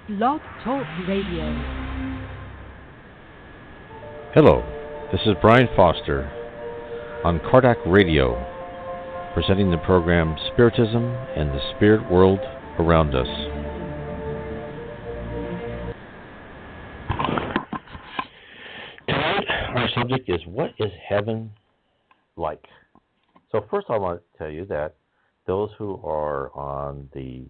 Blog Talk Radio. Hello, this is Brian Foster on Kardec Radio, presenting the program Spiritism and the Spirit World Around Us. Tonight, our subject is, what is heaven like? So first I want to tell you that those who are on the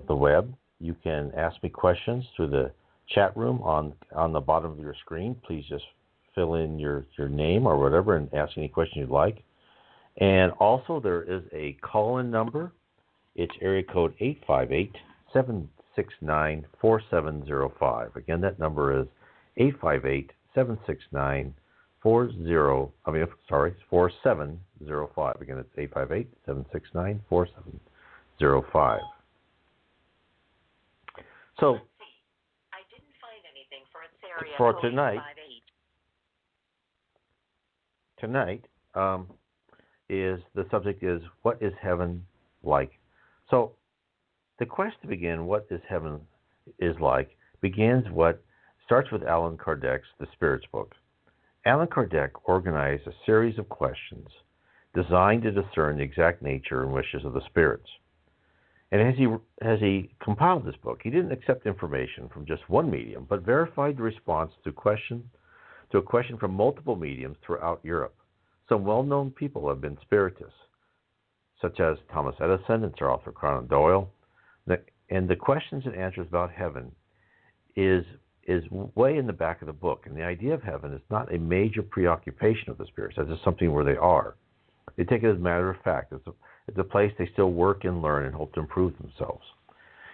web, you can ask me questions through the chat room on the bottom of your screen. Please just fill in your name or whatever and ask any question you'd like. And also there is a call-in number. It's area code 858-769-4705. Again, that number is 858-769-4705. Again, it's 858-769-4705. So, I didn't find anything for its area for code tonight, 58. is the subject is, what is heaven like? So, the quest to begin what is heaven is like starts with Allan Kardec's The Spirits book. Allan Kardec organized a series of questions designed to discern the exact nature and wishes of the spirits. And as he compiled this book, he didn't accept information from just one medium, but verified the response to a question from multiple mediums throughout Europe. Some well-known people have been spiritists, such as Thomas Edison and Sir Arthur Conan Doyle. And the questions and answers about heaven is way in the back of the book. And the idea of heaven is not a major preoccupation of the spirits. That's just something where they are. They take it as a matter of fact. It's a place they still work and learn and hope to improve themselves.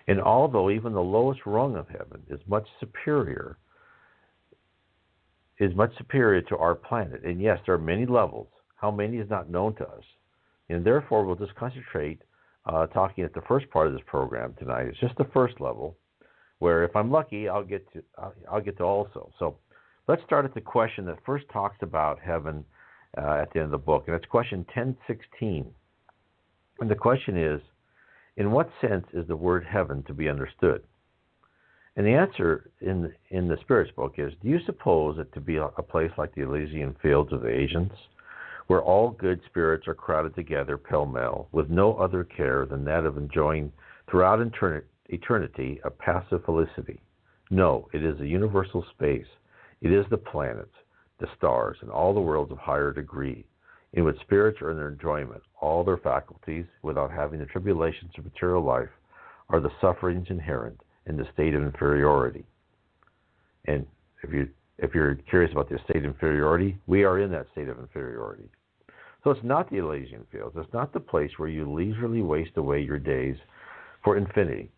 And although even the lowest rung of heaven is much superior to our planet, and yes, there are many levels. How many is not known to us, and therefore we'll just concentrate talking at the first part of this program tonight. It's just the first level, where if I'm lucky, I'll get to also. So let's start at the question that first talks about heaven at the end of the book, and it's question 1016. And the question is, in what sense is the word heaven to be understood? And the answer in the Spirits book is, do you suppose it to be a place like the Elysian fields of the Asians, where all good spirits are crowded together pell-mell, with no other care than that of enjoying throughout eternity a passive felicity? No, it is a universal space. It is the planets, the stars, and all the worlds of higher degree, in which spirits are in their enjoyment. All their faculties, without having the tribulations of material life, are the sufferings inherent in the state of inferiority. And if you're curious about the state of inferiority, we are in that state of inferiority. So it's not the Elysian fields. It's not the place where you leisurely waste away your days for infinity.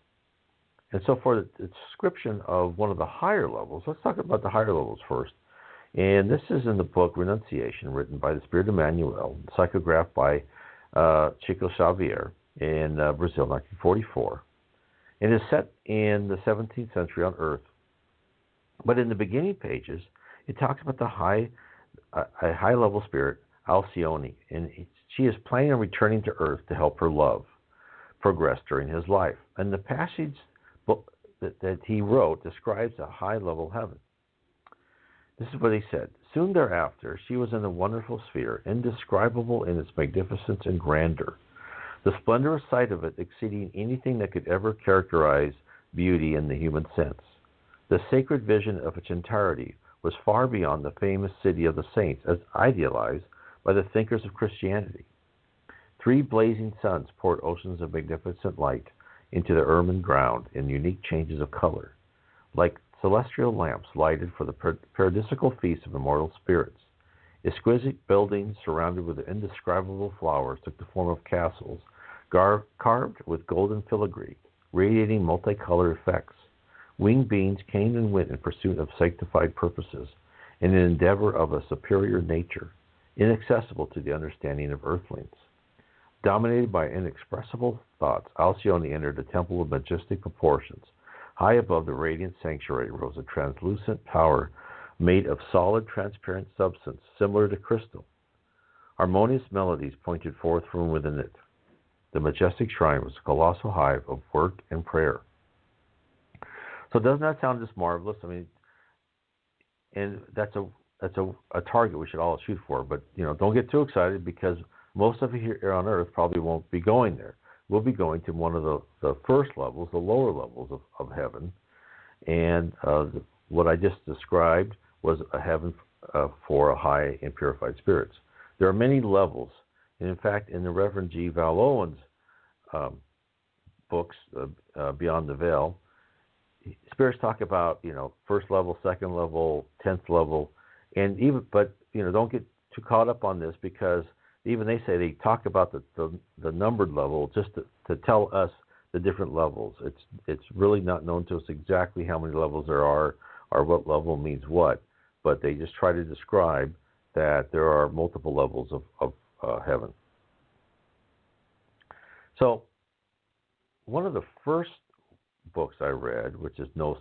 And so for the description of one of the higher levels, let's talk about the higher levels first. And this is in the book Renunciation, written by the Spirit Emmanuel, psychographed by Xavier in Brazil, 1944. It is set in the 17th century on Earth. But in the beginning pages, it talks about a high-level spirit, Alcyone, and she is planning on returning to Earth to help her love progress during his life. And the passage that he wrote describes a high-level heaven. This is what he said. Soon thereafter, she was in a wonderful sphere, indescribable in its magnificence and grandeur, the splendorous sight of it exceeding anything that could ever characterize beauty in the human sense. The sacred vision of its entirety was far beyond the famous city of the saints, as idealized by the thinkers of Christianity. 3 blazing suns poured oceans of magnificent light into the ermine ground in unique changes of color, like celestial lamps lighted for the paradisical feast of immortal spirits. Exquisite buildings surrounded with indescribable flowers took the form of castles, carved with golden filigree, radiating multicolored effects. Winged beings came and went in pursuit of sanctified purposes, in an endeavor of a superior nature, inaccessible to the understanding of earthlings. Dominated by inexpressible thoughts, Alcyone entered a temple of majestic proportions. High above the radiant sanctuary rose a translucent tower made of solid, transparent substance, similar to crystal. Harmonious melodies pointed forth from within it. The majestic shrine was a colossal hive of work and prayer. So doesn't that sound just marvelous? I mean, and that's a target we should all shoot for. But don't get too excited, because most of you here on Earth probably won't be going there. We'll be going to one of the first levels, the lower levels of heaven, and what I just described was a heaven for high and purified spirits. There are many levels, and in fact, in the Reverend G. Val Owen's books, Beyond the Veil, spirits talk about first level, second level, 10th level, and but don't get too caught up on this, because even they say they talk about the numbered level just to tell us the different levels. It's really not known to us exactly how many levels there are or what level means what, but they just try to describe that there are multiple levels of heaven. So one of the first books I read, which is No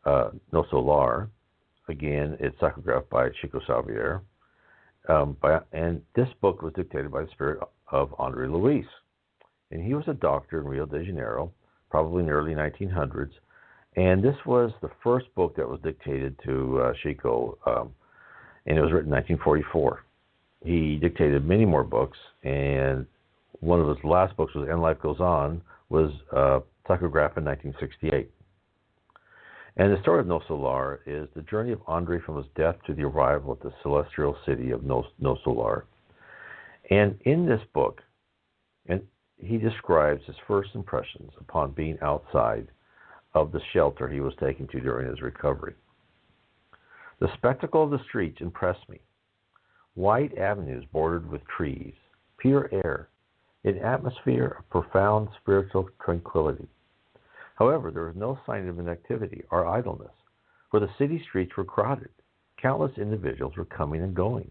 Solar, again, it's psychographed by Chico Xavier, and this book was dictated by the spirit of Andre Luis. And he was a doctor in Rio de Janeiro, probably in the early 1900s. And this was the first book that was dictated to Chico, and it was written in 1944. He dictated many more books, and one of his last books was And Life Goes On, was psychographed in 1968. And the story of No Solar is the journey of Andre from his death to the arrival at the celestial city of No Solar. And in this book, and he describes his first impressions upon being outside of the shelter he was taken to during his recovery. The spectacle of the streets impressed me. Wide avenues bordered with trees, pure air, an atmosphere of profound spiritual tranquility. However, there was no sign of inactivity or idleness, for the city streets were crowded. Countless individuals were coming and going.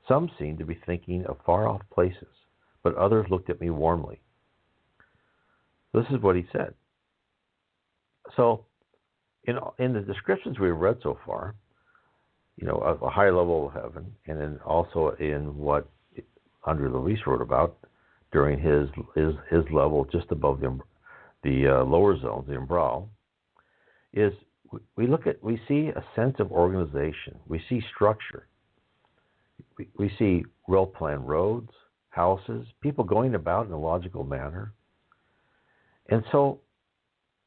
Some seemed to be thinking of far-off places, but others looked at me warmly. This is what he said. So, in the descriptions we've read so far, of a high level of heaven, and then also in what Andre Luis wrote about during his level just above the lower zones, the umbral, is we see a sense of organization. We see structure. We see well-planned roads, houses, people going about in a logical manner. And so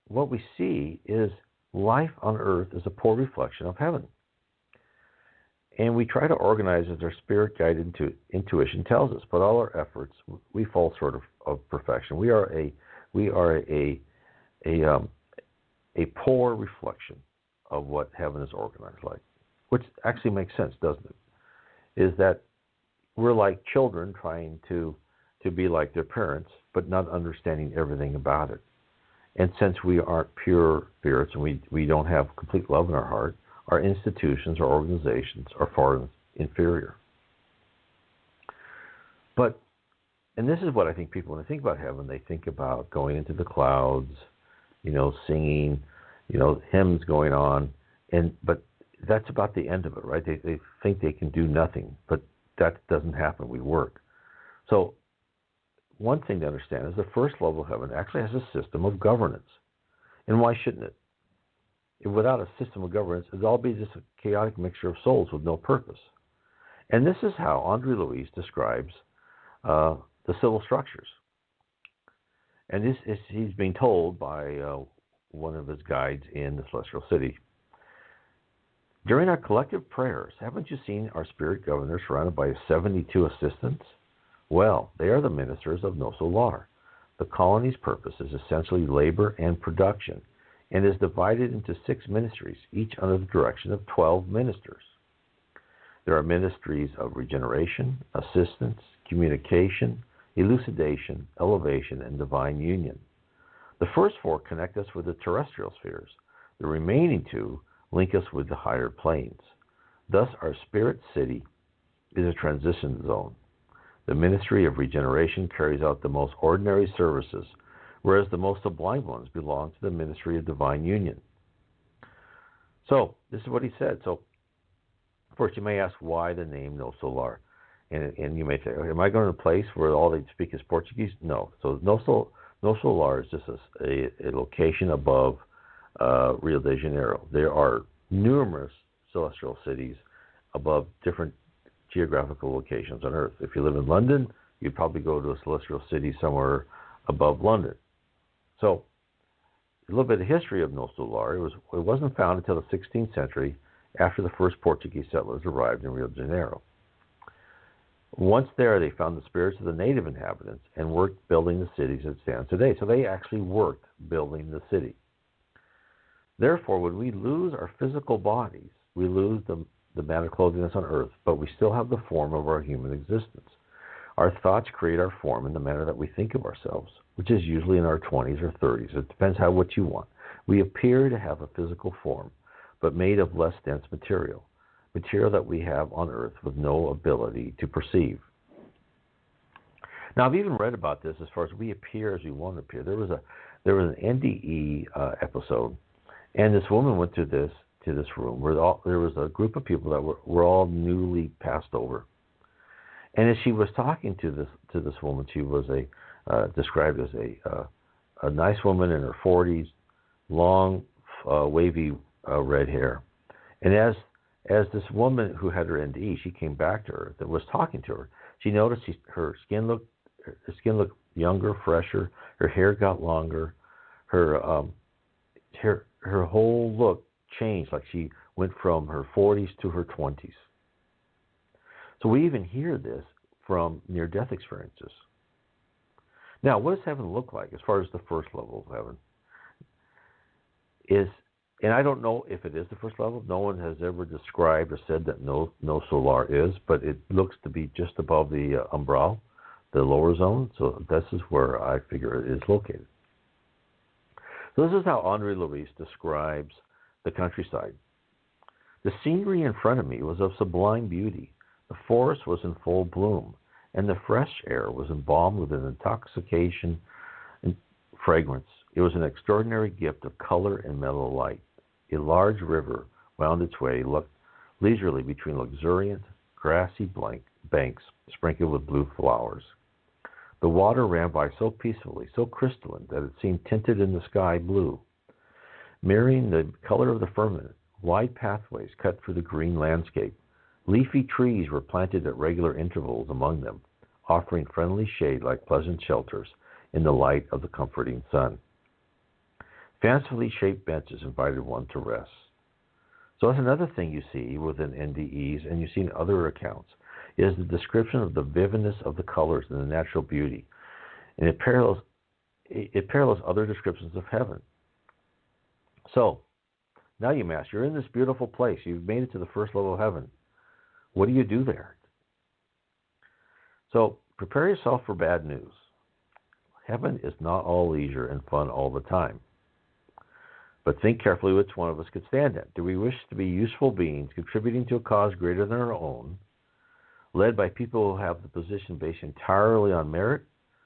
what we see is life on earth is a poor reflection of heaven. And we try to organize as our spirit-guided intuition tells us, but all our efforts, we fall short of perfection. We are a poor reflection of what heaven is organized like, which actually makes sense, doesn't it? Is that we're like children trying to be like their parents, but not understanding everything about it. And since we aren't pure spirits and we don't have complete love in our heart, our institutions, our organizations are far inferior. And this is what I think people, when they think about heaven, they think about going into the clouds, singing, hymns going on, but that's about the end of it, right? They think they can do nothing, but that doesn't happen. We work. So one thing to understand is the first level of heaven actually has a system of governance. And why shouldn't it? Without a system of governance, it'd all be just a chaotic mixture of souls with no purpose. And this is how Andre Luis describes the civil structures. And this is, he's being told by one of his guides in the Celestial City. During our collective prayers, haven't you seen our spirit governor surrounded by 72 assistants? Well, they are the ministers of No Solar. The colony's purpose is essentially labor and production, and is divided into 6 ministries, each under the direction of 12 ministers. There are ministries of regeneration, assistance, communication, elucidation, elevation, and divine union. The first 4 connect us with the terrestrial spheres. The remaining 2 link us with the higher planes. Thus, our spirit city is a transition zone. The ministry of regeneration carries out the most ordinary services, whereas the most sublime ones belong to the ministry of divine union. So, this is what he said. So, first you may ask why the name No Solar. And you may say, am I going to a place where all they speak is Portuguese? No. So No Solar is just a location above Rio de Janeiro. There are numerous celestial cities above different geographical locations on Earth. If you live in London, you'd probably go to a celestial city somewhere above London. So, a little bit of history of No Solar. It wasn't found until the 16th century, after the first Portuguese settlers arrived in Rio de Janeiro. Once there, they found the spirits of the native inhabitants and worked building the cities that stand today. So they actually worked building the city. Therefore, when we lose our physical bodies, we lose the matter clothing us on earth, but we still have the form of our human existence. Our thoughts create our form in the manner that we think of ourselves, which is usually in our 20s or 30s. It depends what you want. We appear to have a physical form, but made of less dense material that we have on earth with no ability to perceive. Now, I've even read about this as far as we appear as we want to appear. There was an NDE episode, and this woman went to this room where there was a group of people that were all newly passed over. And as she was talking to this woman, she was described as a nice woman in her 40s, long, wavy red hair. And as this woman who had her NDE, she came back to her, that was talking to her. She noticed her skin looked younger, fresher. Her hair got longer. Her whole look changed, like she went from her 40s to her 20s. So we even hear this from near-death experiences. Now, what does heaven look like as far as the first level of heaven? And I don't know if it is the first level. No one has ever described or said that no solar is, but it looks to be just above the umbral, the lower zone. So this is where I figure it is located. So this is how Andre Luis describes the countryside. The scenery in front of me was of sublime beauty. The forest was in full bloom, and the fresh air was embalmed with an intoxication and fragrance. It was an extraordinary gift of color and mellow light. A large river wound its way leisurely between luxuriant, grassy banks sprinkled with blue flowers. The water ran by so peacefully, so crystalline, that it seemed tinted in the sky blue. Mirroring the color of the firmament, wide pathways cut through the green landscape. Leafy trees were planted at regular intervals among them, offering friendly shade like pleasant shelters in the light of the comforting sun. Fancifully shaped benches invited one to rest. So that's another thing you see within NDEs, and you see in other accounts, is the description of the vividness of the colors and the natural beauty. And it parallels other descriptions of heaven. So, now you ask, you're in this beautiful place. You've made it to the first level of heaven. What do you do there? So, prepare yourself for bad news. Heaven is not all leisure and fun all the time. But think carefully which one of us could stand it. Do we wish to be useful beings, contributing to a cause greater than our own, led by people who have the position based entirely on merit,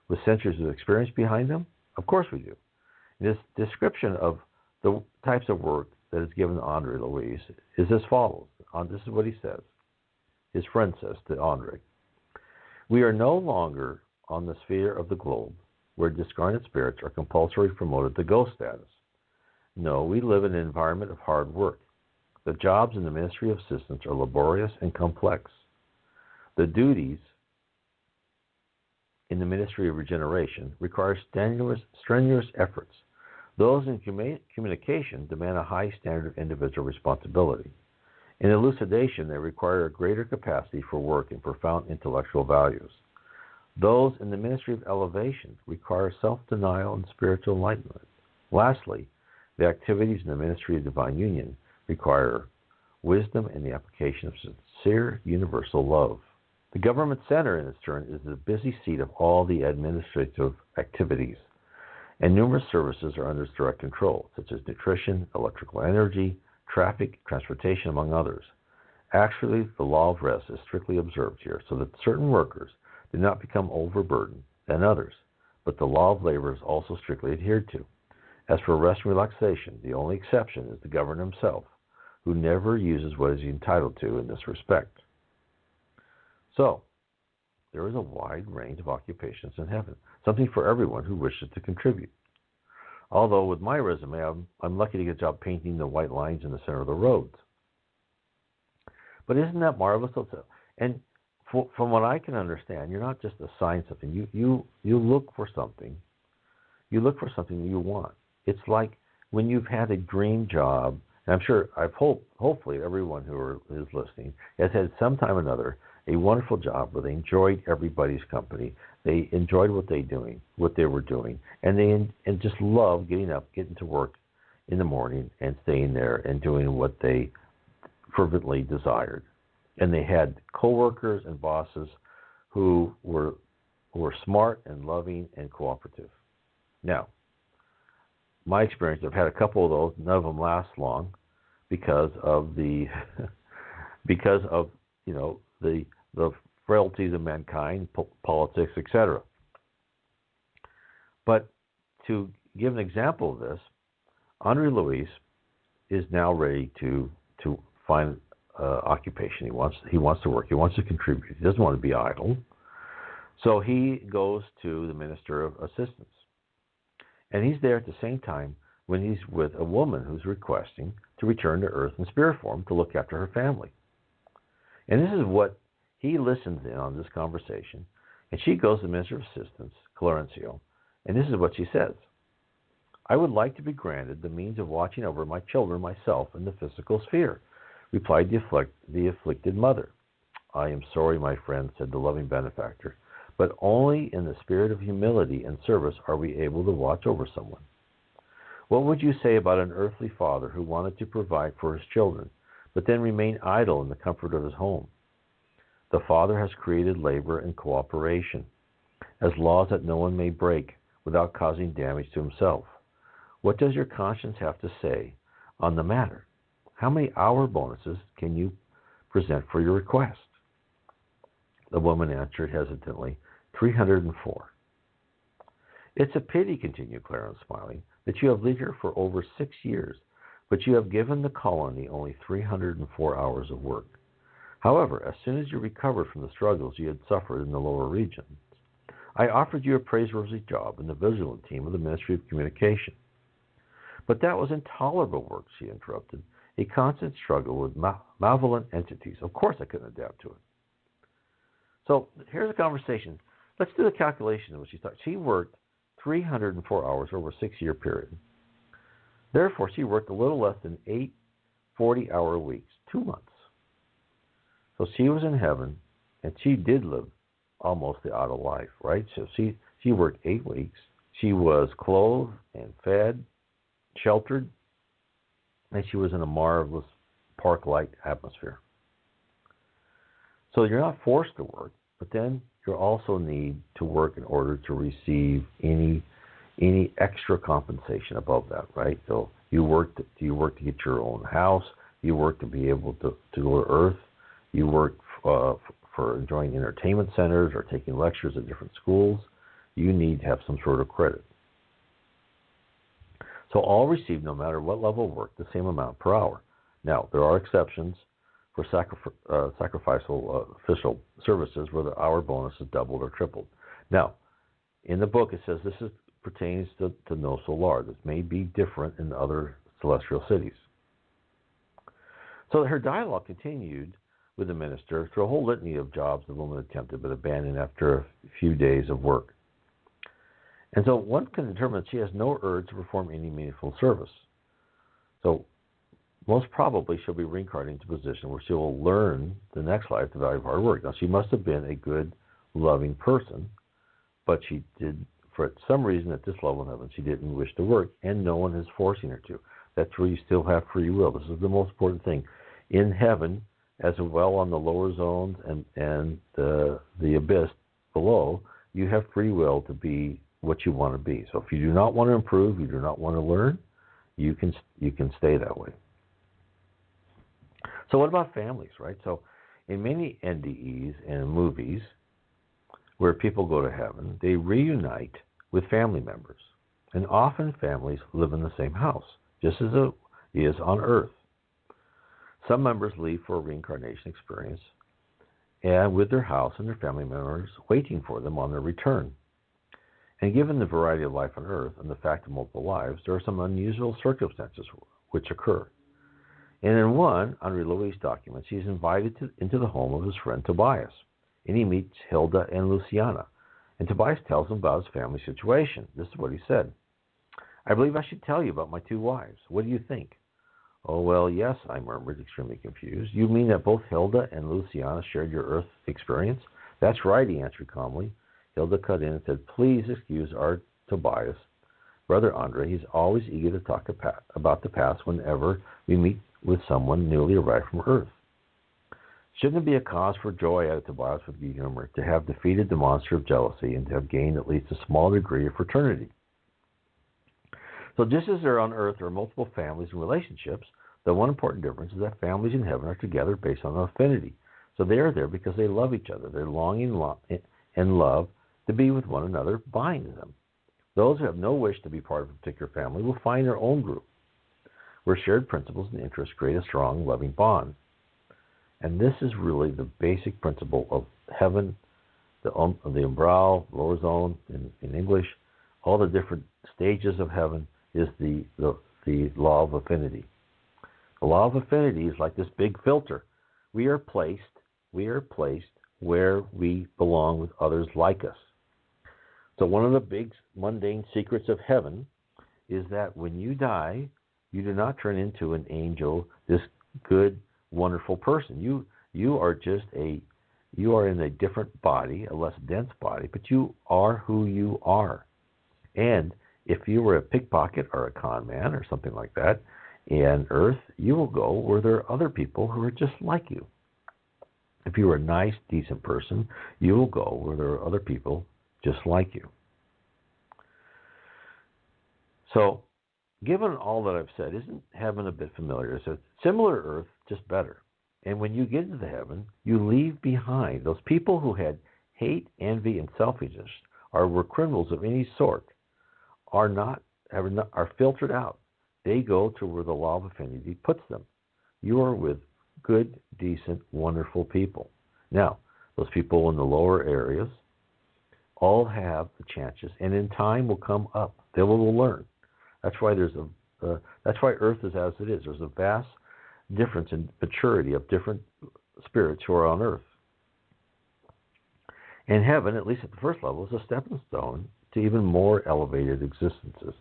with centuries of experience behind them? Of course we do. This description of the types of work that is given to Andre Luis is as follows. This is what he says. His friend says to Andre, "We are no longer on the sphere of the globe where discarnate spirits are compulsorily promoted to ghost status. No, we live in an environment of hard work. The jobs in the Ministry of Assistance are laborious and complex. The duties in the Ministry of Regeneration require strenuous efforts. Those in communication demand a high standard of individual responsibility. In elucidation, they require a greater capacity for work and profound intellectual values. Those in the Ministry of Elevation require self-denial and spiritual enlightenment. Lastly, the activities in the Ministry of Divine Union require wisdom and the application of sincere universal love." The government center, in its turn, is the busy seat of all the administrative activities, and numerous services are under its direct control, such as nutrition, electrical energy, traffic, transportation, among others. Actually, the law of rest is strictly observed here, so that certain workers do not become overburdened than others, but the law of labor is also strictly adhered to. As for rest and relaxation, the only exception is the governor himself, who never uses what is entitled to in this respect. So, there is a wide range of occupations in heaven, something for everyone who wishes to contribute. Although with my resume, I'm lucky to get a job painting the white lines in the center of the roads. But isn't that marvelous? And from what I can understand, you're not just assigned something. You look for something. You look for something you want. It's like when you've had a dream job, and I'm sure, hopefully everyone who is listening has had sometime or another a wonderful job where they enjoyed everybody's company. They enjoyed what they were doing, and just loved getting up, getting to work in the morning, and staying there and doing what they fervently desired. And they had coworkers and bosses who were smart and loving and cooperative. Now, my experience, I've had a couple of those. None of them last long because of the frailties of mankind, politics, etc. But to give an example of this, Andre Luis is now ready to find occupation. He wants to work. He wants to contribute. He doesn't want to be idle. So he goes to the Minister of Assistance. And he's there at the same time when he's with a woman who's requesting to return to Earth in spirit form to look after her family. And this is what he listens in on this conversation. And she goes to the Minister of Assistance, Clarencio, and this is what she says. I would like to be granted the means of watching over my children myself in the physical sphere, replied the afflicted mother. I am sorry, my friend, said the loving benefactor, but only in the spirit of humility and service are we able to watch over someone. What would you say about an earthly father who wanted to provide for his children, but then remain idle in the comfort of his home? The Father has created labor and cooperation as laws that no one may break without causing damage to himself. What does your conscience have to say on the matter? How many hour bonuses can you present for your request? The woman answered hesitantly, 304. It's a pity, continued Clarence, smiling, that you have lived here for over 6 years, but you have given the colony only 304 hours of work. However, as soon as you recovered from the struggles you had suffered in the lower regions, I offered you a praiseworthy job in the vigilant team of the Ministry of Communication. But that was intolerable work, she interrupted, a constant struggle with malevolent entities. Of course I couldn't adapt to it. So here's a conversation. Let's do the calculation of what she thought. She worked 304 hours over a 6-year period. Therefore, she worked a little less than 8 40-hour weeks, 2 months. So she was in heaven, and she did live almost the idle life, right? So she worked 8 weeks. She was clothed and fed, sheltered, and she was in a marvelous park-like atmosphere. So you're not forced to work, but then you also need to work in order to receive any extra compensation above that, right? So you work to get your own house. You work to be able to go to Earth. You work for enjoying entertainment centers or taking lectures at different schools. You need to have some sort of credit. So all receive, no matter what level of work, the same amount per hour. Now, there are exceptions for sacrificial official services where the hour bonus is doubled or tripled. Now, in the book it says this pertains to No Solar. This may be different in other celestial cities. So her dialogue continued with the minister through a whole litany of jobs the woman attempted but abandoned after a few days of work. And so one can determine that she has no urge to perform any meaningful service. So most probably she'll be reincarnated into a position where she will learn the next life the value of hard work. Now, she must have been a good, loving person, but she did, for some reason at this level in heaven, she didn't wish to work, and no one is forcing her to. That's where you still have free will. This is the most important thing. In heaven, as well on the lower zones and the abyss below, you have free will to be what you want to be. So if you do not want to improve, you do not want to learn, you can stay that way. So what about families, right? So in many NDEs and movies where people go to heaven, they reunite with family members. And often families live in the same house, just as it is on Earth. Some members leave for a reincarnation experience and with their house and their family members waiting for them on their return. And given the variety of life on Earth and the fact of multiple lives, there are some unusual circumstances which occur. And in one, under Louis' documents, he is invited into the home of his friend Tobias, and he meets Hilda and Luciana. And Tobias tells him about his family situation. This is what he said. I believe I should tell you about my 2 wives. What do you think? Oh, well, yes, I murmured, extremely confused. You mean that both Hilda and Luciana shared your Earth experience? That's right, he answered calmly. Hilda cut in and said, please excuse our Tobias. Brother Andre, he's always eager to talk about the past whenever we meet with someone newly arrived from Earth. Shouldn't it be a cause for joy, added Tobias with good humor, to have defeated the monster of jealousy and to have gained at least a small degree of fraternity? So just as there on Earth are multiple families and relationships, the one important difference is that families in heaven are together based on affinity. So they are there because they love each other. Their longing and love to be with one another binds them. Those who have no wish to be part of a particular family will find their own group, where shared principles and interests create a strong, loving bond. And this is really the basic principle of heaven, the umbral, lower zone in English, all the different stages of heaven is the law of affinity. The law of affinity is like this big filter. We are placed where we belong with others like us. So one of the big mundane secrets of heaven is that when you die, you do not turn into an angel, this good, wonderful person. You are in a different body, a less dense body, but you are who you are. And if you were a pickpocket or a con man or something like that in Earth, you will go where there are other people who are just like you. If you are a nice, decent person, you will go where there are other people just like you. So, given all that I've said, isn't heaven a bit familiar? It's a similar to Earth, just better. And when you get into the heaven, you leave behind those people who had hate, envy, and selfishness, or were criminals of any sort, are filtered out. They go to where the law of affinity puts them. You are with good, decent, wonderful people. Now, those people in the lower areas all have the chances, and in time will come up. They will learn. That's why that's why Earth is as it is. There's a vast difference in maturity of different spirits who are on Earth. And heaven, at least at the first level, is a stepping stone to even more elevated existences.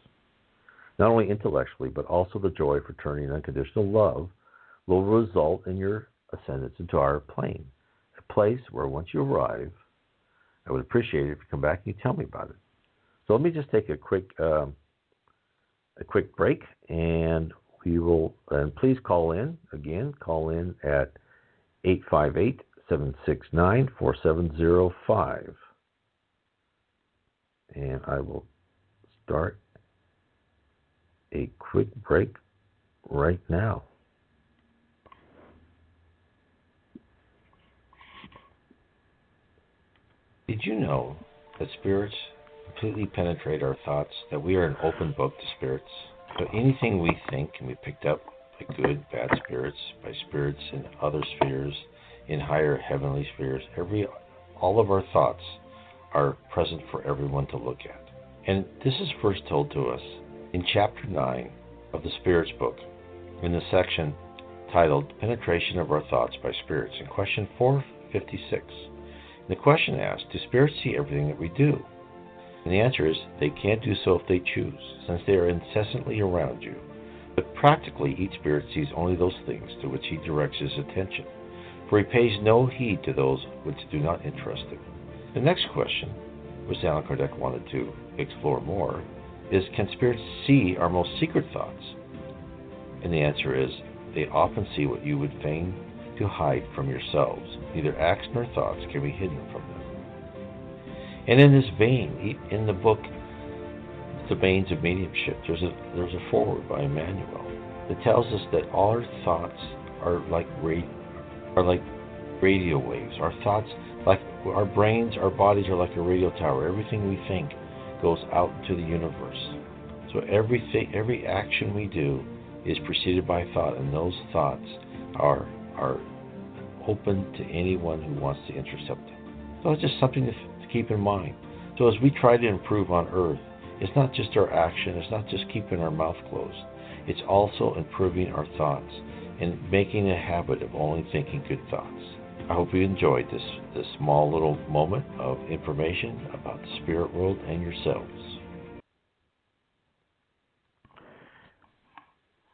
Not only intellectually, but also the joy, fraternity, and unconditional love will result in your ascendance into our plane, a place where once you arrive, I would appreciate it if you come back and you tell me about it. So let me just take a quick break, and we will. And please call in again. Call in at 858-769-4705, and I will start a quick break right now. Did you know that spirits completely penetrate our thoughts, that we are an open book to spirits? So anything we think can be picked up by good, bad spirits, by spirits in other spheres, in higher heavenly spheres. All of our thoughts are present for everyone to look at. And this is first told to us in Chapter 9 of the Spirits book, in the section titled Penetration of Our Thoughts by Spirits, in question 456. The question asks, do spirits see everything that we do? And the answer is, they can't do so if they choose, since they are incessantly around you. But practically, each spirit sees only those things to which he directs his attention, for he pays no heed to those which do not interest him. The next question, which Allan Kardec wanted to explore more, is, can spirits see our most secret thoughts? And the answer is, they often see what you would fain to hide from yourselves. Neither acts nor thoughts can be hidden from them. And in this vein, in the book, The Veins of Mediumship, there's a foreword by Emmanuel that tells us that all our thoughts are like radio waves. Our thoughts, like our brains, our bodies are like a radio tower. Everything we think goes out into the universe. So every action we do is preceded by thought, and those thoughts are open to anyone who wants to intercept them. So it's just something to keep in mind. So as we try to improve on Earth, it's not just our action, it's not just keeping our mouth closed. It's also improving our thoughts and making a habit of only thinking good thoughts. I hope you enjoyed this small little moment of information about the spirit world and yourselves.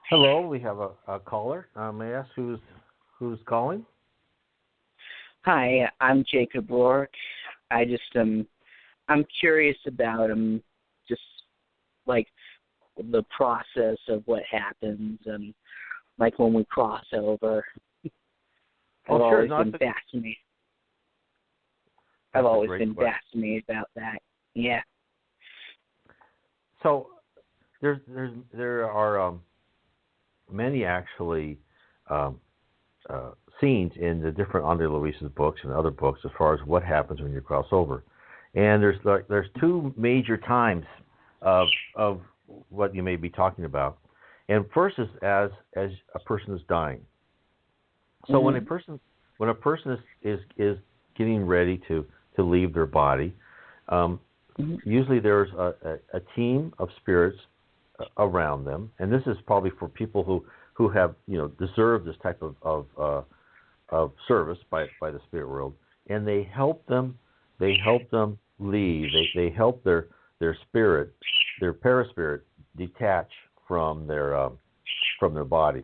Hello, we have a caller. May I ask who's calling? Hi, I'm Jacob Rourke. I just I'm curious about just like the process of what happens like when we cross over. I've always been fascinated. I've always been fascinated about that. Yeah. So there are many actually scenes in the different Andre Luis's books and other books as far as what happens when you cross over. And there's two major times of what you may be talking about. And first is as a person is dying. So when a person is getting ready to leave their body, usually there's a team of spirits around them, and this is probably for people who have deserved this type of service by the spirit world, and they help them leave. They help their spirit, their paraspirit, detach from their body.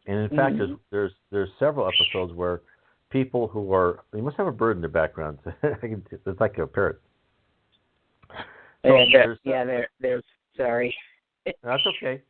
And in fact, there's several episodes where people who are, they must have a bird in their background. It's like a parrot. So there's sorry. That's okay.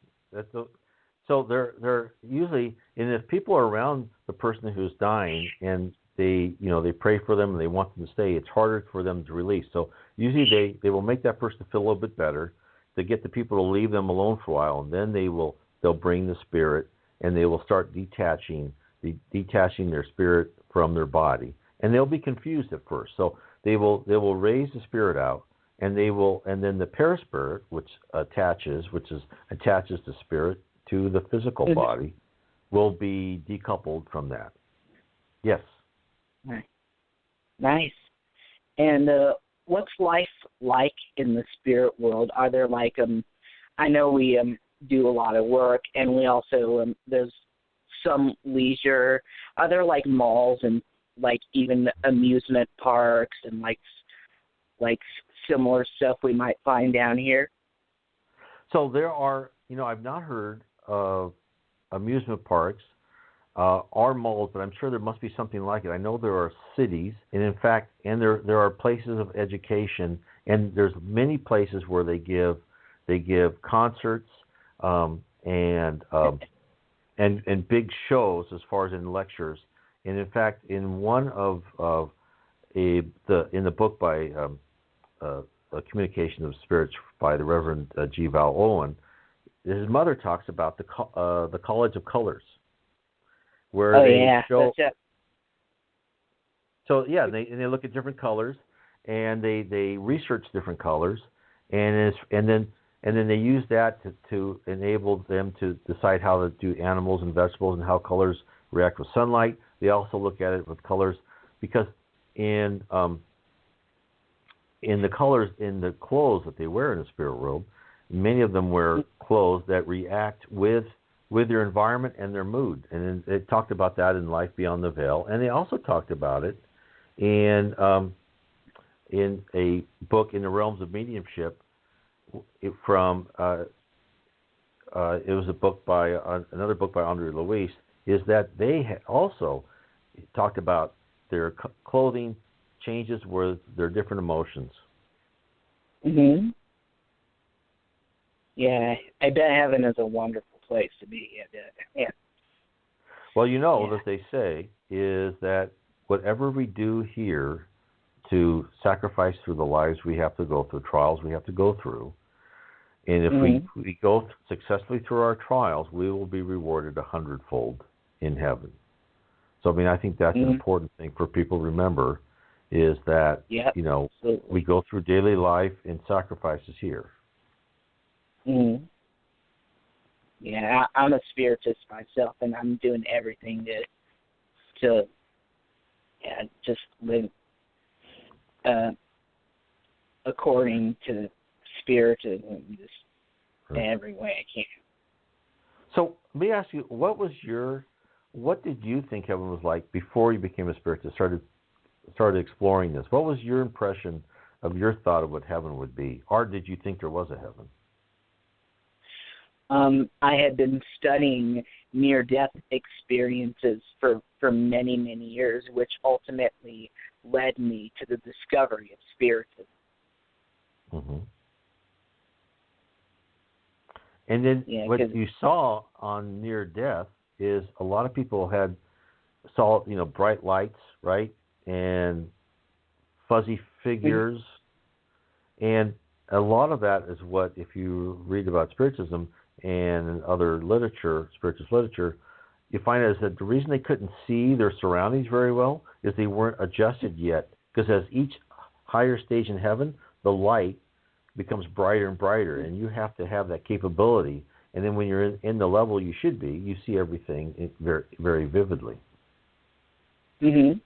So they're usually, and if people are around the person who's dying and they pray for them and they want them to stay, it's harder for them to release. So usually they will make that person feel a little bit better. They get the people to leave them alone for a while, and then they'll bring the spirit and they will start detaching their spirit from their body, and they'll be confused at first. So they will raise the spirit out, and then the paraspirit, which attaches the spirit to the physical body, will be decoupled from that. Yes. Nice. And what's life like in the spirit world? Are there like I know we do a lot of work, and we also there's some leisure. Are there like malls and like even amusement parks and like similar stuff we might find down here? So there are, I've not heard of amusement parks or malls, but I'm sure there must be something like it. I know there are cities, and in fact, there are places of education, and there's many places where they give concerts and big shows as far as in lectures. And in fact, in one in the book by A Communication of Spirits by the Reverend G. Val Owen, his mother talks about the College of Colors, where show. So yeah, they look at different colors, and they research different colors, and then they use that to enable them to decide how to do animals and vegetables and how colors react with sunlight. They also look at it with colors, because in the colors in the clothes that they wear in the spirit world, many of them wear clothes that react with their environment and their mood. And they talked about that in Life Beyond the Veil, and they also talked about it in a book, In the Realms of Mediumship, it was a book by another book by Andre Luis, is that they also talked about their clothing changes with their different emotions. Yeah, I bet heaven is a wonderful place to be. Yeah. Well, that they say is that whatever we do here to sacrifice through the lives we have to go through, trials we have to go through, and if we go successfully through our trials, we will be rewarded 100-fold in heaven. So, I think that's an important thing for people to remember, is that, we go through daily life and sacrifices here. Yeah, I'm a spiritist myself, and I'm doing everything to just live according to Spiritism, just every way I can. So let me ask you, what did you think heaven was like before you became a spiritist, started exploring this? What was your impression of your thought of what heaven would be? Or did you think there was a heaven? I had been studying near-death experiences for many, many years, which ultimately led me to the discovery of Spiritism. Mm-hmm. And then what you saw on near death is a lot of people saw bright lights, right, and fuzzy figures, and a lot of that is what, if you read about Spiritism and other literature, spiritist literature, you find is that the reason they couldn't see their surroundings very well is they weren't adjusted yet, because as each higher stage in heaven, the light becomes brighter and brighter, and you have to have that capability. And then when you're in the level you should be, you see everything very, very vividly. Mhm.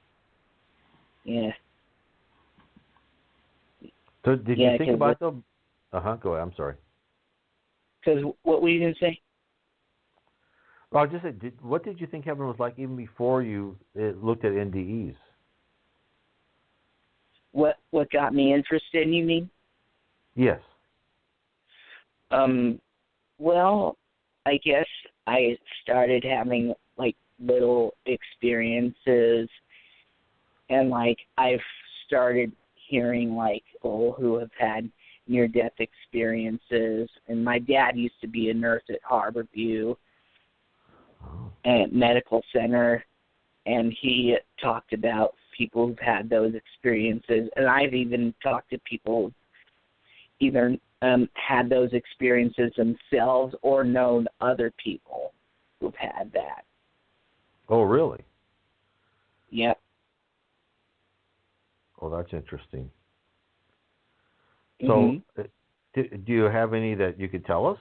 Yeah. So did you think about the? Go ahead. I'm sorry. Because what were you going to say? Well, I just said, what did you think heaven was like even before you looked at NDEs? What got me interested, you mean? Yes. Well, I guess I started having like little experiences, and like I've started hearing like people who have had near-death experiences, and my dad used to be a nurse at Harborview at medical center, and he talked about people who've had those experiences, and I've even talked to people either had those experiences themselves or known other people who've had that. Oh, really? Yep. Oh, that's interesting. So, do you have any that you could tell us?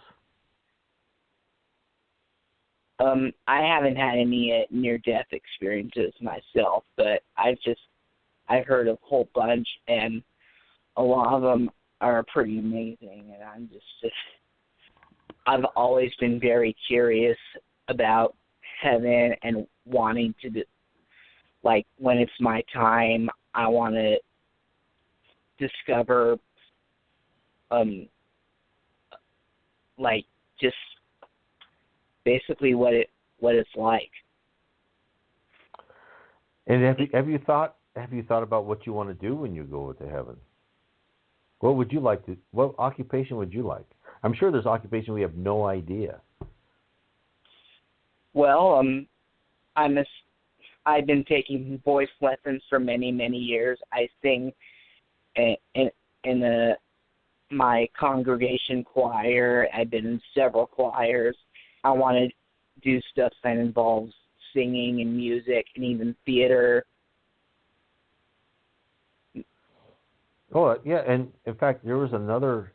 I haven't had any near-death experiences myself, but I've heard a whole bunch, and a lot of them are pretty amazing, and I've always been very curious about heaven and wanting to like, when it's my time, I want to discover like just basically what it's like. And have you thought about what you want to do when you go to heaven? What would you like to? What occupation would you like? I'm sure there's occupation we have no idea. Well, I've been taking voice lessons for many, many years. I sing in my congregation choir. I've been in several choirs. I want to do stuff that involves singing and music and even theater. Oh, yeah, and in fact, there was another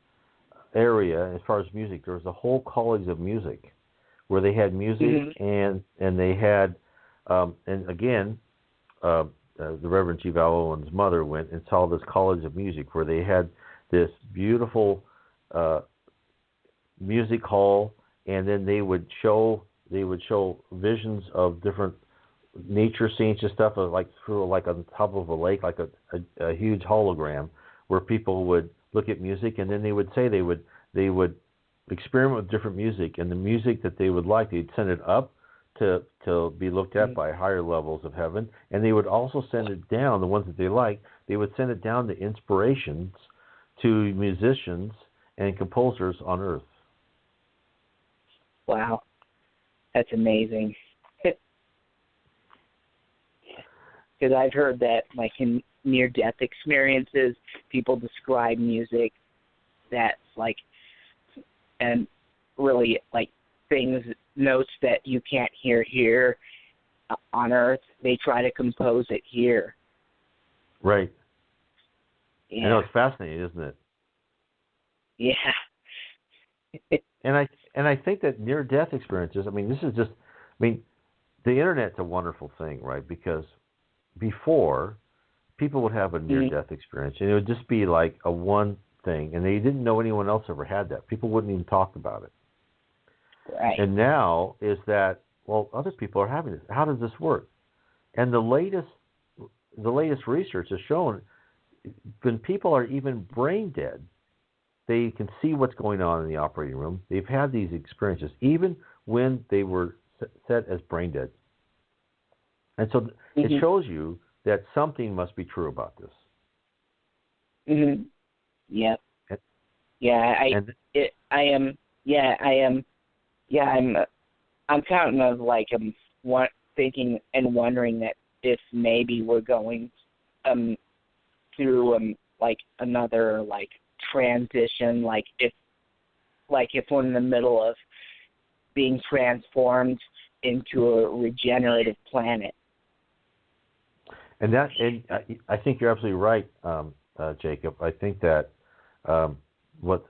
area as far as music. There was a whole college of music where they had music and they had, and again, the Reverend Chief Allan's mother went and saw this college of music where they had this beautiful music hall, and then they would show visions of different nature scenes and stuff, like through like on top of a lake, like a huge hologram, where people would look at music, and then they would say they would experiment with different music, and the music that they would like, they'd send it up to be looked at by higher levels of heaven, and they would also send it down, the ones that they liked, they would send it down to inspirations to musicians and composers on Earth. Wow, that's amazing. Because I've heard that, like, in near-death experiences, people describe music that's, like, and really, like, notes that you can't hear here on Earth, they try to compose it here. Right. Yeah. I know, it's fascinating, isn't it? Yeah. And I think that near-death experiences, the Internet's a wonderful thing, right? Because before, people would have a near-death experience, and it would just be like a one thing, and they didn't know anyone else ever had that. People wouldn't even talk about it. Right. And now is that, well, other people are having this. How does this work? And the latest research has shown when people are even brain dead, they can see what's going on in the operating room. They've had these experiences even when they were set as brain dead. And so it shows you that something must be true about this. Mhm. Yep. I'm kind of like thinking and wondering that if maybe we're going through like another like transition, like if we're in the middle of being transformed into a regenerative planet. And I think you're absolutely right, Jacob. I think that what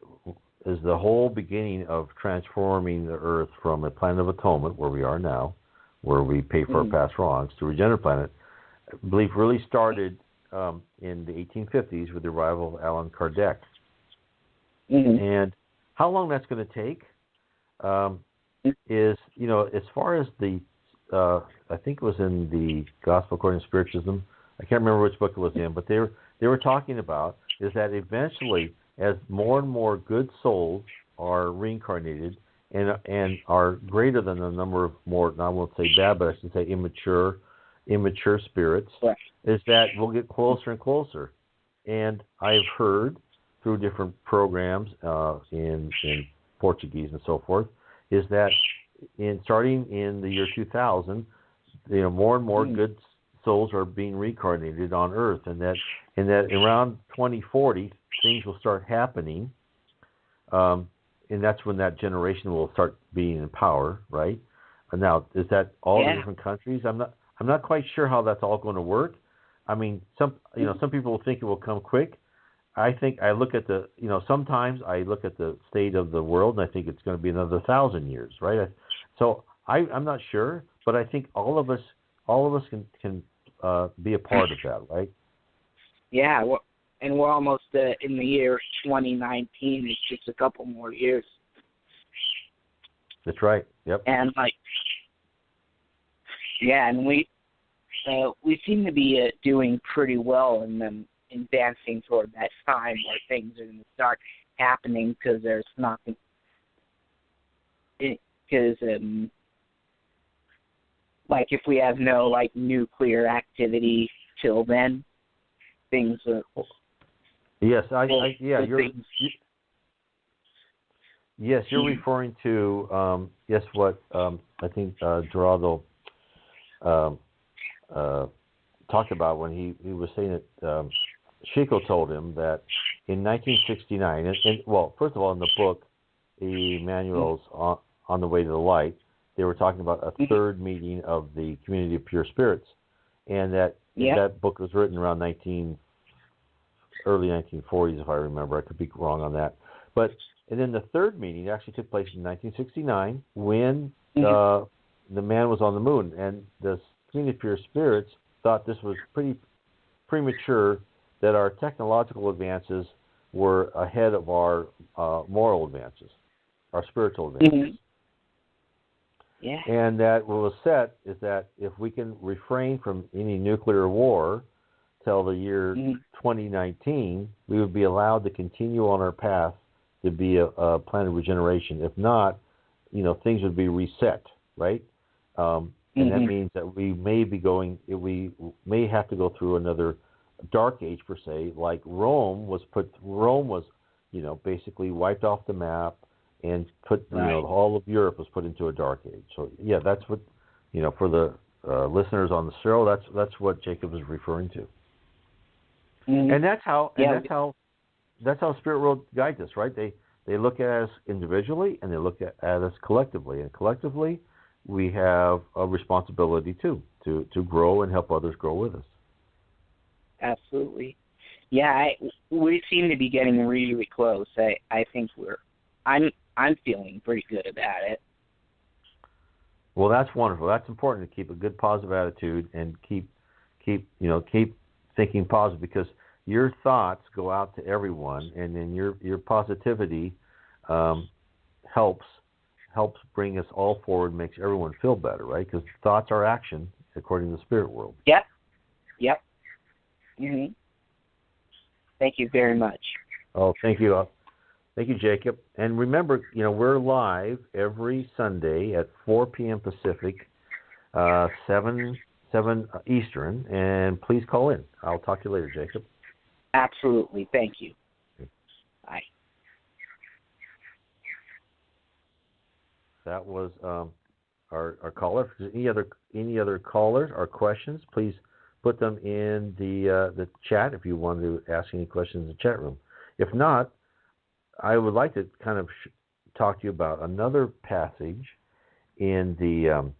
is the whole beginning of transforming the Earth from a planet of atonement, where we are now, where we pay for our past wrongs, to a regenerative planet, I believe really started in the 1850s with the arrival of Allan Kardec. And how long that's going to take is, as far as the, I think it was in the Gospel According to Spiritism, I can't remember which book it was in, but they were talking about is that eventually, as more and more good souls are reincarnated and are greater than the number of more, I won't say bad, but I should say immature spirits, is that we'll get closer and closer. And I've heard through different programs in Portuguese and so forth, is that starting in the year 2000, more and more good souls are being reincarnated on Earth, and that around 2040 things will start happening, and that's when that generation will start being in power, right? And now, is that all the different countries? I'm not quite sure how that's all going to work. I mean, some people will think it will come quick. I think I look at sometimes I look at the state of the world and I think it's going to be another 1,000 years, right? So I'm not sure, but I think all of us can be a part of that, right? Yeah, and we're almost in the year 2019. It's just a couple more years. That's right. Yep. And and we seem to be doing pretty well in advancing toward that time where things are going to start happening, because there's nothing. Because like if we have no like nuclear activity till then, things are. Yes, you're referring to what I think Geraldo talked about when he was saying that Chico told him that in 1969, and well, first of all, in the book, the manuals on the Way to the Light, they were talking about a third meeting of the Community of Pure Spirits, and that book was written around early 1940s, if I remember. I could be wrong on that, and then the third meeting actually took place in 1969 when the man was on the moon, and the Community of Pure Spirits thought this was pretty premature, that our technological advances were ahead of our moral advances, our spiritual advances. Yeah. And that what was set is that if we can refrain from any nuclear war till the year 2019, we would be allowed to continue on our path to be a planet of regeneration. If not, things would be reset, right? And that means that we may have to go through another dark age per se, like Rome was, basically wiped off the map and put, all of Europe was put into a dark age. So yeah, that's what, for the listeners on the show, that's what Jacob is referring to. And that's how, that's how Spirit World guides us, right? They look at us individually and they look at us collectively, and collectively we have a responsibility too, to grow and help others grow with us. Absolutely. Yeah, we seem to be getting really, really close. I think I'm feeling pretty good about it. Well, that's wonderful. That's important, to keep a good positive attitude and keep thinking positive, because your thoughts go out to everyone, and then your positivity helps bring us all forward, makes everyone feel better, right? Because thoughts are action, according to the spirit world. Yep. Thank you very much. Oh, thank you. Thank you, Jacob. And remember, we're live every Sunday at 4 p.m. Pacific, 7 Eastern, and please call in. I'll talk to you later, Jacob. Absolutely. Thank you. Bye. That was our caller. Any other callers or questions, please put them in the chat if you want to ask any questions in the chat room. If not, I would like to kind of talk to you about another passage in the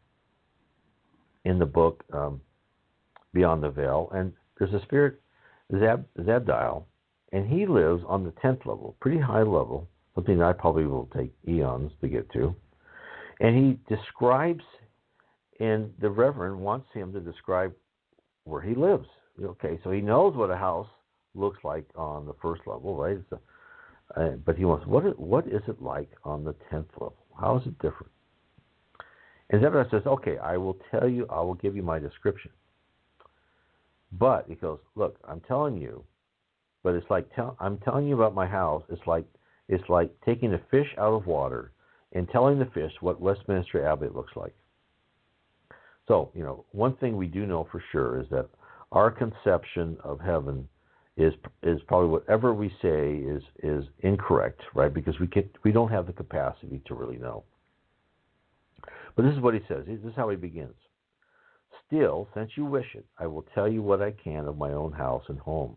book Beyond the Veil. And there's a spirit, Zabdiel, and he lives on the 10th level, pretty high level, something that I probably will take eons to get to. And he describes, and the Reverend wants him to describe where he lives. Okay, so he knows what a house looks like on the first level, right? But he wants, what is it like on the 10th level? How is it different? And Zebediah says, okay, I will give you my description. But he goes, look, I'm telling you, but it's like I'm telling you about my house. It's like taking a fish out of water and telling the fish what Westminster Abbey looks like. So, one thing we do know for sure is that our conception of heaven is probably whatever we say is incorrect, right? Because we don't have the capacity to really know. But this is what he says. This is how he begins. Still, since you wish it, I will tell you what I can of my own house and home.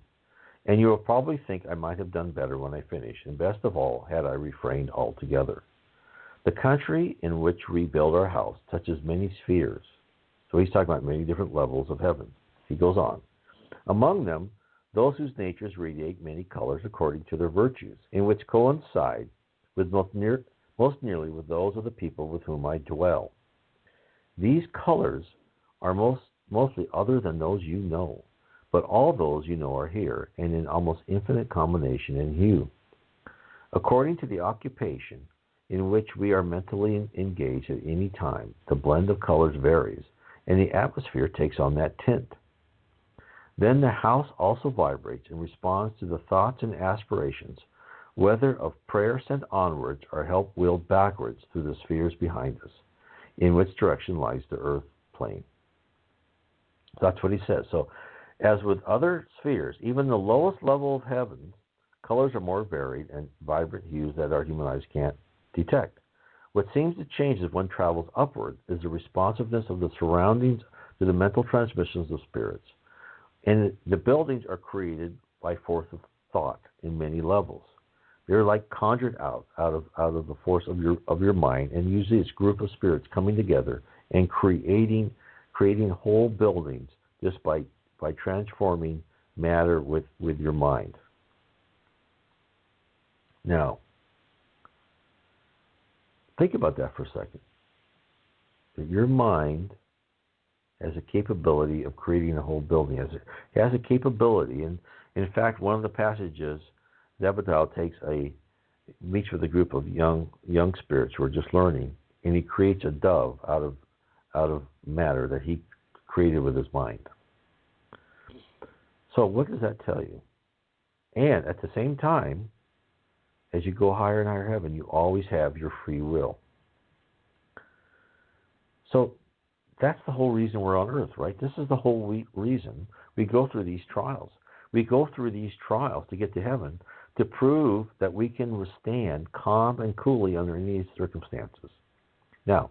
And you will probably think I might have done better when I finish, and best of all, had I refrained altogether. The country in which we build our house touches many spheres. So he's talking about many different levels of heaven. He goes on. Among them, those whose natures radiate many colors according to their virtues, in which coincide with most nearly with those of the people with whom I dwell. These colors are mostly other than those you know, but all those you know are here, and in almost infinite combination and hue. According to the occupation in which we are mentally engaged at any time, the blend of colors varies, and the atmosphere takes on that tint. Then the house also vibrates and responds to the thoughts and aspirations, whether of prayer sent onwards or help wheeled backwards through the spheres behind us, in which direction lies the earth plane. That's what he says. So, as with other spheres, even the lowest level of heaven, colors are more varied and vibrant hues that our human eyes can't detect. What seems to change as one travels upward is the responsiveness of the surroundings to the mental transmissions of spirits. And the buildings are created by force of thought in many levels. They're like conjured out of the force of your mind, and usually it's a group of spirits coming together and creating whole buildings just by transforming matter with your mind. Now, think about that for a second. That your mind has a capability of creating a whole building. It has a capability, and in fact, one of the passages, Zebediah meets with a group of young spirits who are just learning, and he creates a dove out of matter that he created with his mind. So what does that tell you? And at the same time, as you go higher and higher heaven, you always have your free will. So that's the whole reason we're on earth, right? This is the whole reason we go through these trials. We go through these trials to get to heaven to prove that we can withstand calm and coolly under any circumstances. Now,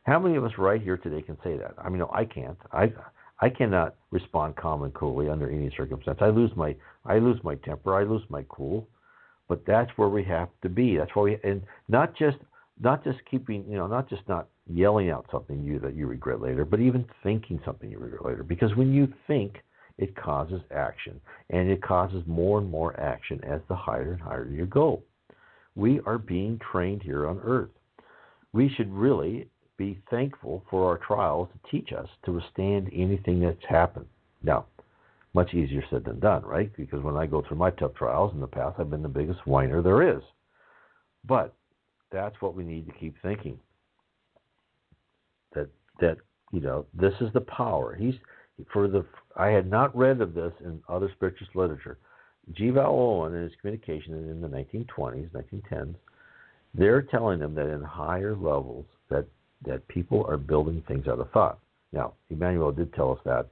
how many of us right here today can say that? I mean, no, I can't. I cannot respond calm and coolly under any circumstance. I lose my temper. I lose my cool. But that's where we have to be. That's why and not just keeping, not just not yelling out something that you regret later, but even thinking something you regret later. Because when you think, it causes action, and it causes more and more action as the higher and higher you go. We are being trained here on earth. We should really be thankful for our trials to teach us to withstand anything that's happened. Now, Much easier said than done, right? Because when I go through my tough trials in the past, I've been the biggest whiner there is. But that's what we need to keep thinking. That this is the power. I had not read of this in other spiritualist literature. G. Val Owen, in his communication in the 1920s, 1910s, they're telling them that in higher levels that people are building things out of thought. Now, Emmanuel did tell us that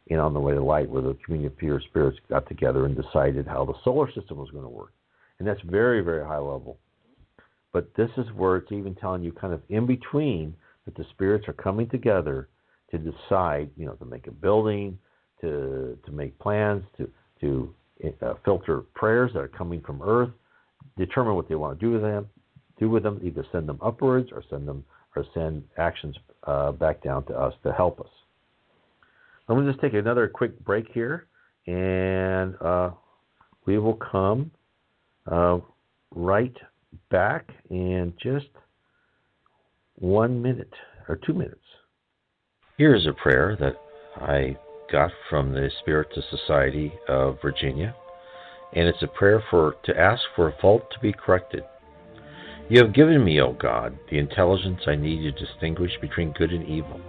in On the Way to Light, where the community of pure spirits got together and decided how the solar system was going to work. And that's very, very high level. But this is where it's even telling you kind of in between that the spirits are coming together to decide, to make a building, to make plans, to filter prayers that are coming from Earth, determine what they want to do with them, either send them upwards or send actions back down to us to help us. I'm going to just take another quick break here, and we will come right back in just 1 minute or 2 minutes. Here is a prayer that I got from the Spiritism Society of Virginia, and it's a prayer to ask for a fault to be corrected. You have given me, O God, the intelligence I need to distinguish between good and evil.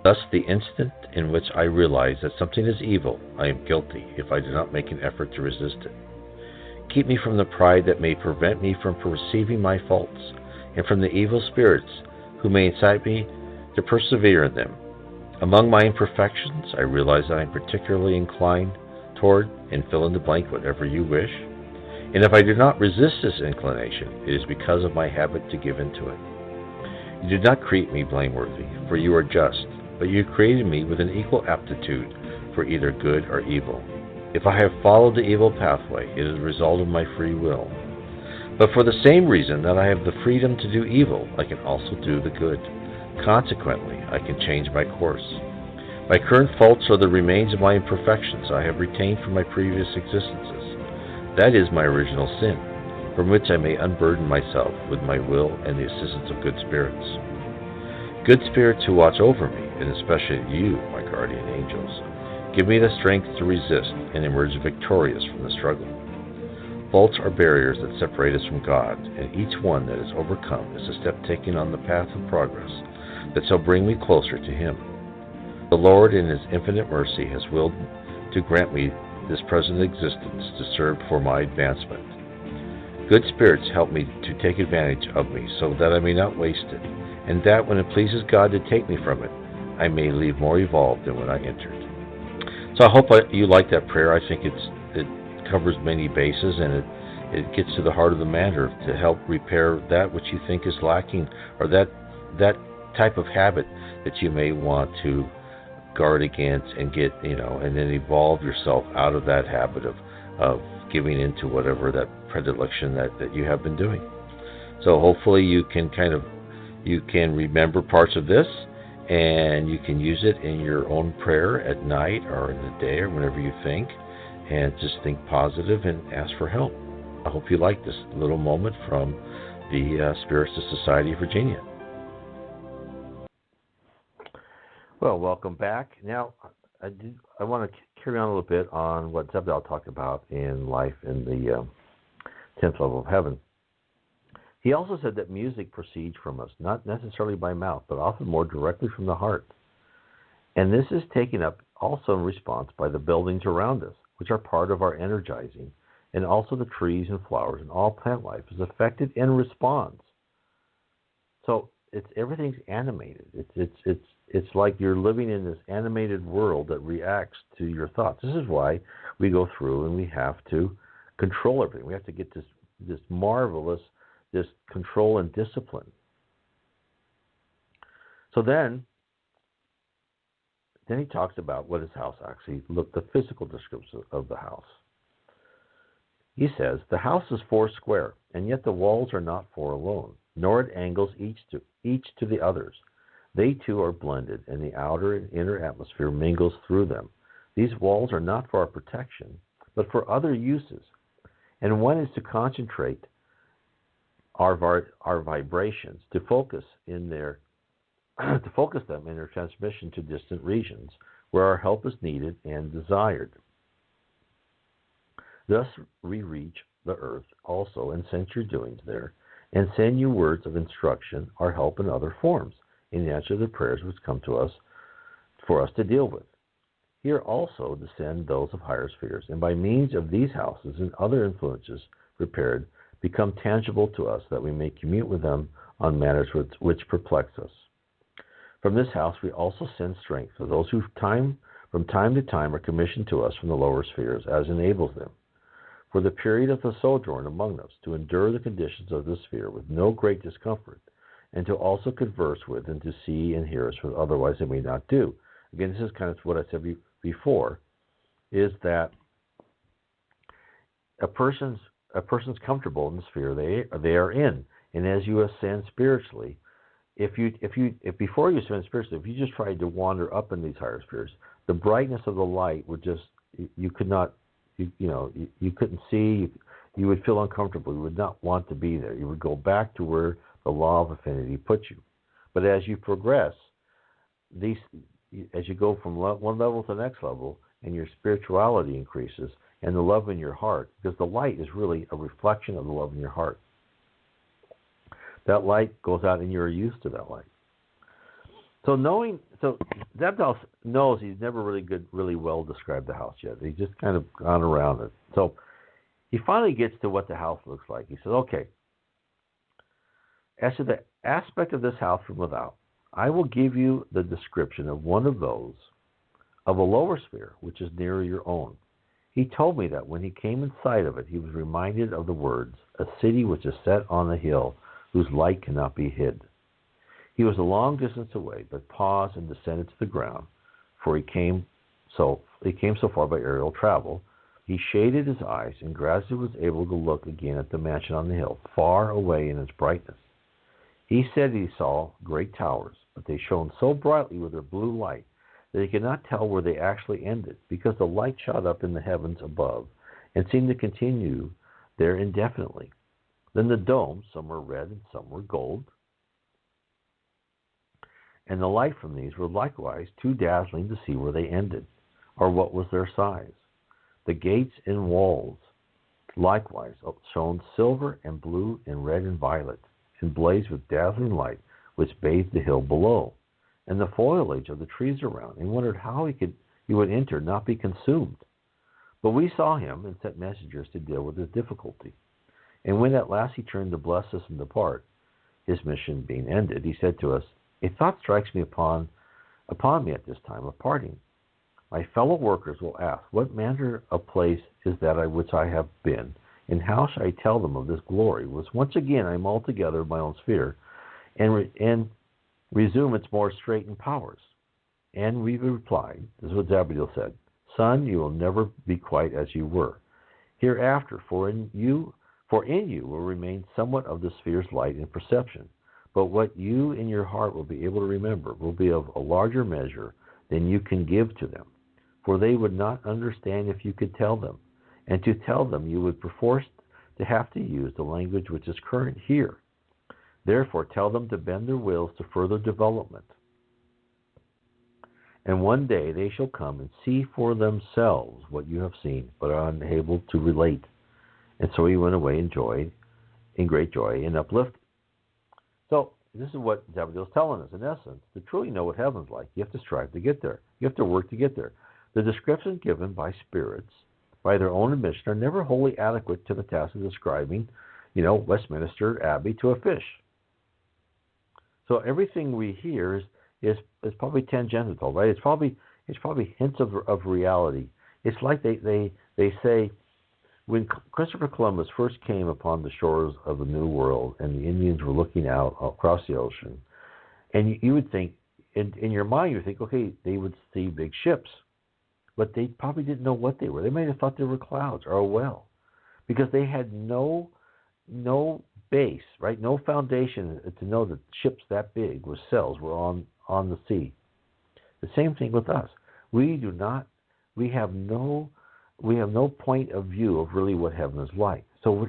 Thus, the instant in which I realize that something is evil, I am guilty if I do not make an effort to resist it. Keep me from the pride that may prevent me from perceiving my faults, and from the evil spirits who may incite me to persevere in them. Among my imperfections, I realize that I am particularly inclined toward, and fill in the blank whatever you wish. And if I do not resist this inclination, it is because of my habit to give in to it. You did not create me blameworthy, for you are just, but you created me with an equal aptitude for either good or evil. If I have followed the evil pathway, it is a result of my free will. But for the same reason that I have the freedom to do evil, I can also do the good. Consequently, I can change my course. My current faults are the remains of my imperfections I have retained from my previous existences. That is my original sin, from which I may unburden myself with my will and the assistance of good spirits. Good spirits who watch over me, and especially you, my guardian angels, give me the strength to resist and emerge victorious from the struggle. Faults are barriers that separate us from God, and each one that is overcome is a step taken on the path of progress that shall bring me closer to Him. The Lord, in His infinite mercy, has willed to grant me this present existence to serve for my advancement. Good spirits help me to take advantage of me so that I may not waste it, and that when it pleases God to take me from it, I may leave more evolved than when I entered. So I hope you like that prayer. I think it covers many bases, and it gets to the heart of the matter to help repair that which you think is lacking, or that type of habit that you may want to guard against and get, and then evolve yourself out of that habit of giving into whatever that predilection that you have been doing. So hopefully you can remember parts of this, and you can use it in your own prayer at night or in the day or whenever you think, and just think positive and ask for help. I hope you like this little moment from the Spiritism Society of Virginia. Well, welcome back. Now, I want to carry on a little bit on what Xavier talked about in life in the 10th level of heaven. He also said that music proceeds from us, not necessarily by mouth, but often more directly from the heart. And this is taken up also in response by the buildings around us, which are part of our energizing, and also the trees and flowers and all plant life is affected and responds. So everything's animated. It's like you're living in this animated world that reacts to your thoughts. This is why we go through and we have to control everything. We have to get this marvelous control and discipline. So then he talks about what his house actually looked, the physical description of the house. He says, the house is 4 square, and yet the walls are not 4 alone, nor at angles each to the others. They too are blended, and the outer and inner atmosphere mingles through them. These walls are not for our protection, but for other uses. And one is to concentrate our vibrations, to focus them in their transmission to distant regions where our help is needed and desired. Thus we reach the earth also and sense your doings there, and send you words of instruction or help in other forms, in answer to the prayers which come to us for us to deal with. Here also descend those of higher spheres, and by means of these houses and other influences prepared, become tangible to us, that we may commute with them on matters which perplex us. From this house we also send strength for those who from time to time are commissioned to us from the lower spheres, as enables them, for the period of the sojourn among us, to endure the conditions of the sphere with no great discomfort, and to also converse with and to see and hear us, what otherwise they may not do. Again, this is kind of what I said before, is that a person's comfortable in the sphere they are in, and as you ascend spiritually, if before you ascend spiritually, if you just tried to wander up in these higher spheres, the brightness of the light would just you couldn't see. You would feel uncomfortable. You would not want to be there. You would go back to where the law of affinity put you. But as you progress, as you go from one level to the next level, and your spirituality increases, and the love in your heart, because the light is really a reflection of the love in your heart. That light goes out, and you're used to that light. So Zabdal knows he's never really well described the house yet. He's just kind of gone around it. So he finally gets to what the house looks like. He says, okay, as to the aspect of this house from without, I will give you the description of one of those of a lower sphere, which is nearer your own. He told me that when he came in sight of it, he was reminded of the words, a city which is set on a hill, whose light cannot be hid. He was a long distance away, but paused and descended to the ground, for he came so far by aerial travel. He shaded his eyes and gradually was able to look again at the mansion on the hill, far away in its brightness. He said he saw great towers, but they shone so brightly with their blue light that he could not tell where they actually ended, because the light shot up in the heavens above and seemed to continue there indefinitely. Then the domes, some were red and some were gold, and the light from these were likewise too dazzling to see where they ended, or what was their size. The gates and walls likewise shone silver and blue and red and violet, and blazed with dazzling light, which bathed the hill below, and the foliage of the trees around, and wondered how he would enter, not be consumed. But we saw him, and sent messengers to deal with his difficulty. And when at last he turned to bless us and depart, his mission being ended, he said to us, a thought strikes me upon me at this time of parting. My fellow workers will ask, what manner of place is that which I have been, and how shall I tell them of this glory, which once again I am altogether in my own sphere, and resume its more straitened powers? And we replied, this is what Zabdiel said, son, you will never be quite as you were hereafter, for in you will remain somewhat of the sphere's light and perception. But what you in your heart will be able to remember will be of a larger measure than you can give to them. For they would not understand if you could tell them. And to tell them you would perforce to have to use the language which is current here. Therefore tell them to bend their wills to further development. And one day they shall come and see for themselves what you have seen, but are unable to relate. And so he went away in great joy and uplifted. So this is what Zabdiel is telling us. In essence, to truly know what heaven's like, you have to strive to get there. You have to work to get there. The descriptions given by spirits, by their own admission, are never wholly adequate to the task of describing, Westminster Abbey to a fish. So everything we hear is probably tangential, right? It's probably hints of reality. It's like they say, when Christopher Columbus first came upon the shores of the New World and the Indians were looking out across the ocean, and you would think, in your mind, you would think, okay, they would see big ships, but they probably didn't know what they were. They might have thought they were clouds or a whale, because they had no base, right? No foundation to know that ships that big with sails were on the sea. The same thing with us. We have no point of view of really what heaven is like. So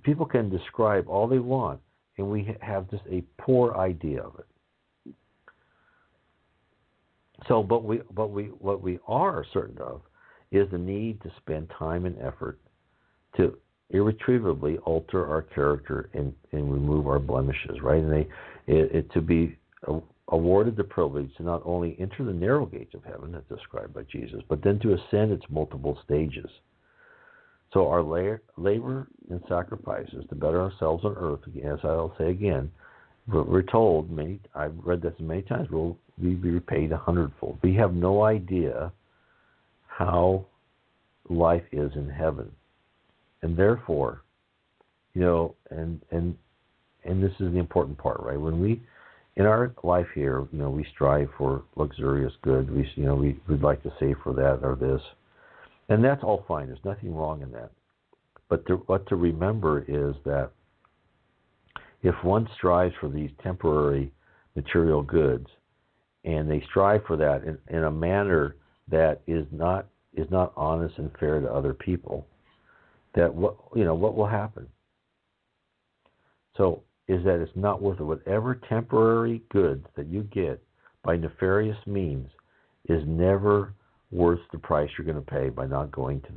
people can describe all they want, and we have just a poor idea of it. So, what we are certain of is the need to spend time and effort to irretrievably alter our character and remove our blemishes, right? And to be awarded the privilege to not only enter the narrow gates of heaven as described by Jesus, but then to ascend its multiple stages. So our labor and sacrifices to better ourselves on earth, as I'll say again, we're told, I've read this many times, will be repaid 100-fold. We have no idea how life is in heaven. And therefore, and this is the important part, right? When we, in our life here, we strive for luxurious good. We'd like to save for that or this. And that's all fine. There's nothing wrong in that. But what to remember is that if one strives for these temporary material goods, and they strive for that in a manner that is not honest and fair to other people, that what will happen? So is that it's not worth it. Whatever temporary goods that you get by nefarious means is never worth the price you're going to pay by not going to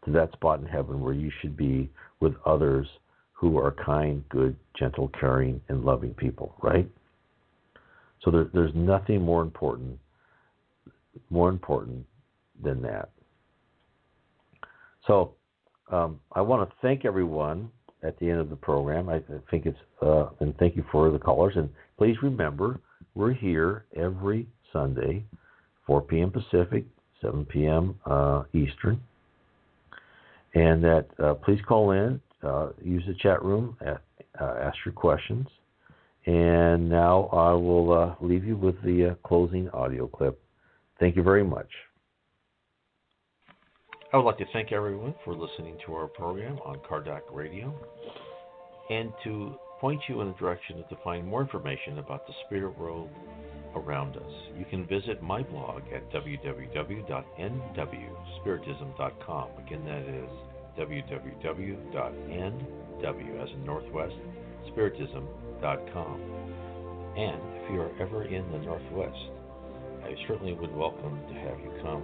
that spot in heaven where you should be with others who are kind, good, gentle, caring, and loving people, right? So there's nothing more important than that. So I want to thank everyone at the end of the program. I think it's and thank you for the callers. And please remember, we're here every Sunday, 4 p.m. Pacific, 7 p.m. Eastern. And that please call in, use the chat room, ask your questions. And now I will leave you with the closing audio clip. Thank you very much. I would like to thank everyone for listening to our program on Kardec Radio, and to point you in the direction to find more information about the spirit world around us. You can visit my blog at www.nwspiritism.com. Again, that is www.nw, as in Northwest, spiritism.com. And if you are ever in the Northwest, I certainly would welcome to have you come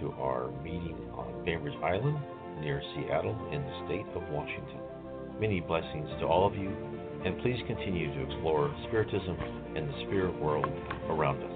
to our meeting on Bainbridge Island near Seattle in the state of Washington. Many blessings to all of you, and please continue to explore Spiritism and the spirit world around us.